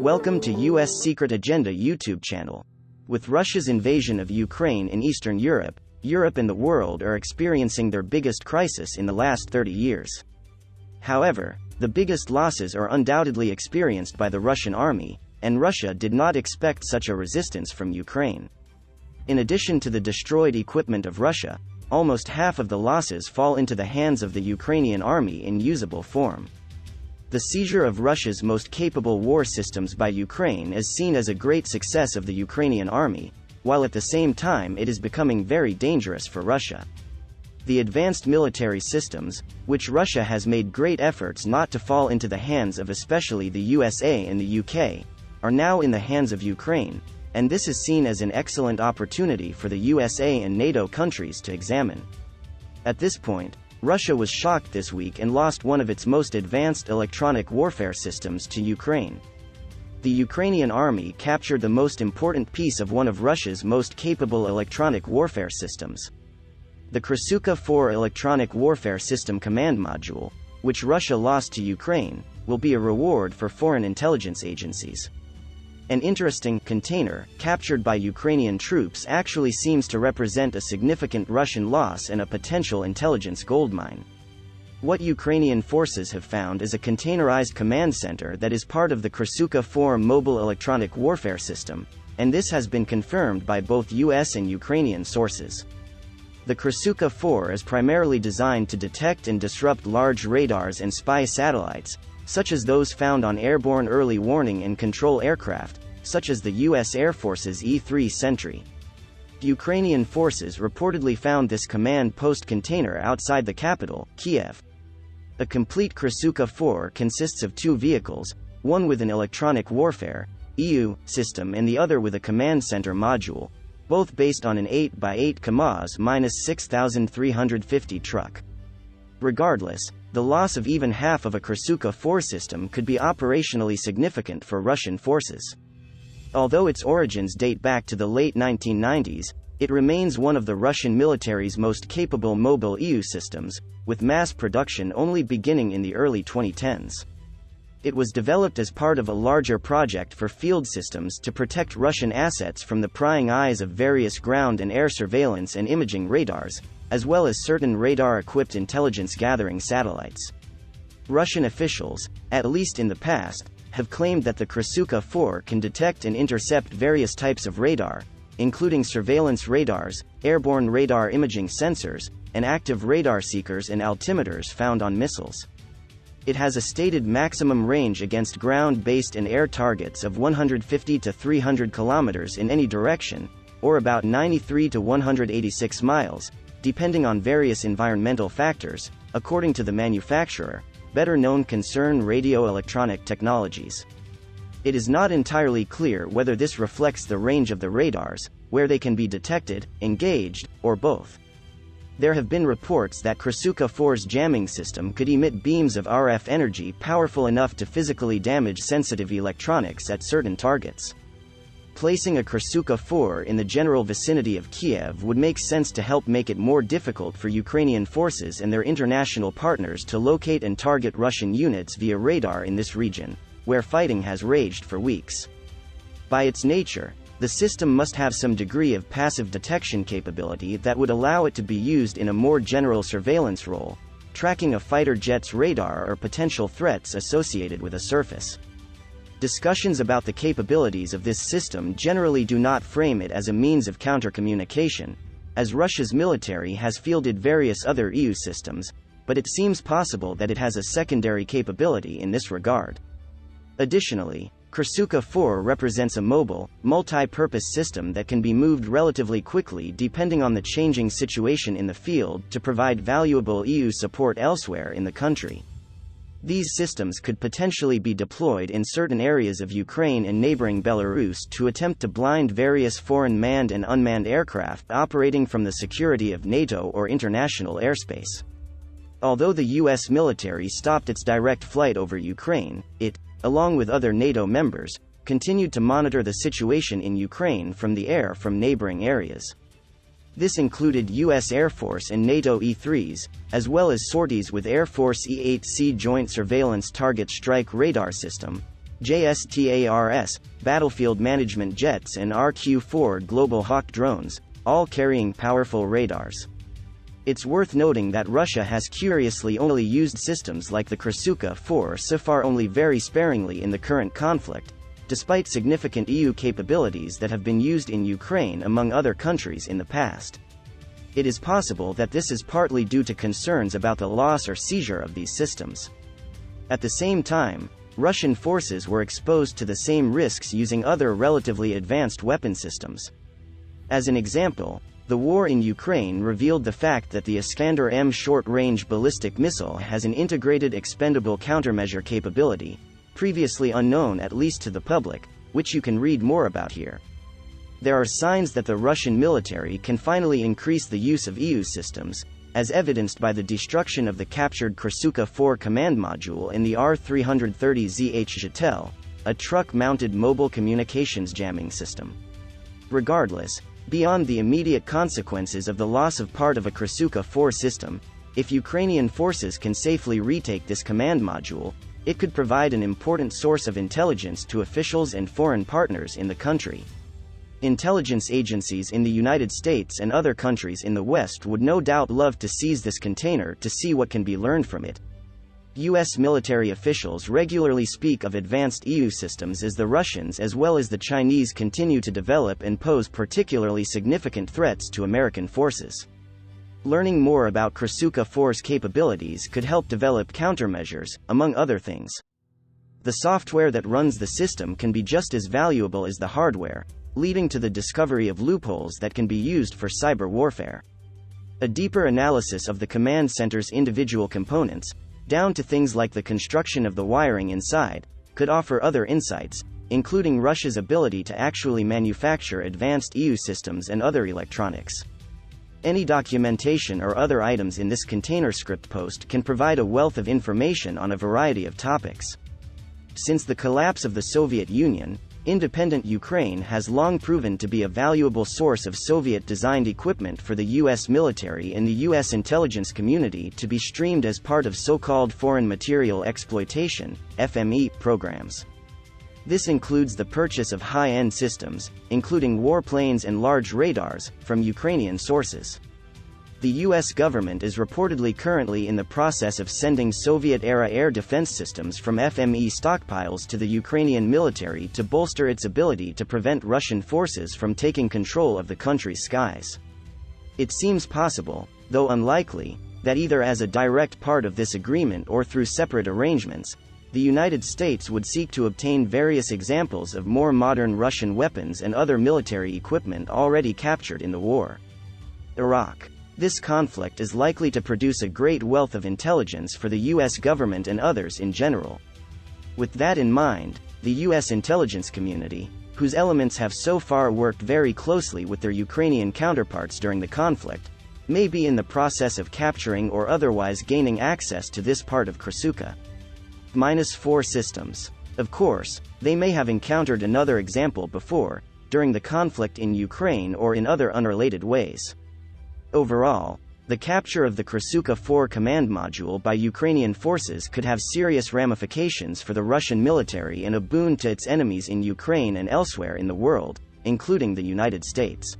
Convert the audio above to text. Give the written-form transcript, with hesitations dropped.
Welcome to US Secret Agenda YouTube channel. With Russia's invasion of Ukraine in Eastern Europe, Europe and the world are experiencing their biggest crisis in the last 30 years. However, the biggest losses are undoubtedly experienced by the Russian army, and Russia did not expect such a resistance from Ukraine. In addition to the destroyed equipment of Russia, almost half of the losses fall into the hands of the Ukrainian army in usable form. The seizure of Russia's most capable war systems by Ukraine is seen as a great success of the Ukrainian army, while at the same time it is becoming very dangerous for Russia. The advanced military systems, which Russia has made great efforts not to fall into the hands of especially the USA and the UK, are now in the hands of Ukraine, and this is seen as an excellent opportunity for the USA and NATO countries to examine. At this point, Russia was shocked this week and lost one of its most advanced electronic warfare systems to Ukraine. The Ukrainian army captured the most important piece of one of Russia's most capable electronic warfare systems. The Krasukha 4 electronic warfare system command module, which Russia lost to Ukraine, will be a reward for foreign intelligence agencies. An interesting container captured by Ukrainian troops actually seems to represent a significant Russian loss and a potential intelligence goldmine. What Ukrainian forces have found is a containerized command center that is part of the Krasukha 4 mobile electronic warfare system, and this has been confirmed by both US and Ukrainian sources. The Krasukha 4 is primarily designed to detect and disrupt large radars and spy satellites, such as those found on airborne early warning and control aircraft, such as the U.S. Air Force's E-3 Sentry. Ukrainian forces reportedly found this command post container outside the capital, Kiev. A complete Krasukha 4 consists of two vehicles, one with an electronic warfare (EU) system and the other with a command center module, both based on an 8x8 KAMAZ-6350 truck. Regardless, the loss of even half of a Krasukha 4 system could be operationally significant for Russian forces. Although its origins date back to the late 1990s, it remains one of the Russian military's most capable mobile EU systems, with mass production only beginning in the early 2010s. It was developed as part of a larger project for field systems to protect Russian assets from the prying eyes of various ground and air surveillance and imaging radars, as well as certain radar-equipped intelligence-gathering satellites. Russian officials, at least in the past, have claimed that the Krasukha 4 can detect and intercept various types of radar, including surveillance radars, airborne radar imaging sensors, and active radar seekers and altimeters found on missiles. It has a stated maximum range against ground-based and air targets of 150 to 300 kilometers in any direction, or about 93 to 186 miles, depending on various environmental factors, according to the manufacturer, better known Concern Radio Electronic Technologies. It is not entirely clear whether this reflects the range of the radars, where they can be detected, engaged, or both. There have been reports that Krasukha 4's jamming system could emit beams of RF energy powerful enough to physically damage sensitive electronics at certain targets. Placing a Krasukha 4 in the general vicinity of Kiev would make sense to help make it more difficult for Ukrainian forces and their international partners to locate and target Russian units via radar in this region, where fighting has raged for weeks. By its nature, the system must have some degree of passive detection capability that would allow it to be used in a more general surveillance role, tracking a fighter jet's radar or potential threats associated with a surface. Discussions about the capabilities of this system generally do not frame it as a means of counter-communication, as Russia's military has fielded various other EU systems, but it seems possible that it has a secondary capability in this regard. Additionally, Krasukha 4 represents a mobile, multi-purpose system that can be moved relatively quickly depending on the changing situation in the field to provide valuable EU support elsewhere in the country. These systems could potentially be deployed in certain areas of Ukraine and neighboring Belarus to attempt to blind various foreign manned and unmanned aircraft operating from the security of NATO or international airspace. Although the US military stopped its direct flight over Ukraine, it, along with other NATO members, continued to monitor the situation in Ukraine from the air from neighboring areas. This included U.S. Air Force and NATO E-3s, as well as sorties with Air Force E-8C Joint Surveillance Target Strike Radar System, JSTARS, battlefield management jets and RQ-4 Global Hawk drones, all carrying powerful radars. It's worth noting that Russia has curiously only used systems like the Krasukha 4 so far only very sparingly in the current conflict, despite significant EU capabilities that have been used in Ukraine among other countries in the past. It is possible that this is partly due to concerns about the loss or seizure of these systems. At the same time, Russian forces were exposed to the same risks using other relatively advanced weapon systems. As an example, the war in Ukraine revealed the fact that the Iskander-M short-range ballistic missile has an integrated expendable countermeasure capability, previously unknown at least to the public, which you can read more about here. There are signs that the Russian military can finally increase the use of EU systems, as evidenced by the destruction of the captured Krasukha 4 command module in the R-330ZH Zhetel, a truck-mounted mobile communications jamming system. Regardless, beyond the immediate consequences of the loss of part of a Krasukha 4 system, if Ukrainian forces can safely retake this command module, it could provide an important source of intelligence to officials and foreign partners in the country. Intelligence agencies in the United States and other countries in the West would no doubt love to seize this container to see what can be learned from it. U.S. military officials regularly speak of advanced EU systems as the Russians as well as the Chinese continue to develop and pose particularly significant threats to American forces. Learning more about Krasukha 4's capabilities could help develop countermeasures, among other things. The software that runs the system can be just as valuable as the hardware, leading to the discovery of loopholes that can be used for cyber warfare. A deeper analysis of the command center's individual components, down to things like the construction of the wiring inside, could offer other insights, including Russia's ability to actually manufacture advanced EU systems and other electronics. Any documentation or other items in this container script post can provide a wealth of information on a variety of topics. Since the collapse of the Soviet Union, independent Ukraine has long proven to be a valuable source of Soviet-designed equipment for the U.S. military and the U.S. intelligence community to be streamed as part of so-called foreign material exploitation (FME) programs. This includes the purchase of high-end systems, including warplanes and large radars, from Ukrainian sources. The U.S. government is reportedly currently in the process of sending Soviet-era air defense systems from FME stockpiles to the Ukrainian military to bolster its ability to prevent Russian forces from taking control of the country's skies. It seems possible, though unlikely, that either as a direct part of this agreement or through separate arrangements, the United States would seek to obtain various examples of more modern Russian weapons and other military equipment already captured in the war. Iraq. This conflict is likely to produce a great wealth of intelligence for the U.S. government and others in general. With that in mind, the U.S. intelligence community, whose elements have so far worked very closely with their Ukrainian counterparts during the conflict, may be in the process of capturing or otherwise gaining access to this part of Krasukha. -4 systems. Of course, they may have encountered another example before, during the conflict in Ukraine or in other unrelated ways. Overall, the capture of the Krasukha 4 command module by Ukrainian forces could have serious ramifications for the Russian military and a boon to its enemies in Ukraine and elsewhere in the world, including the United States.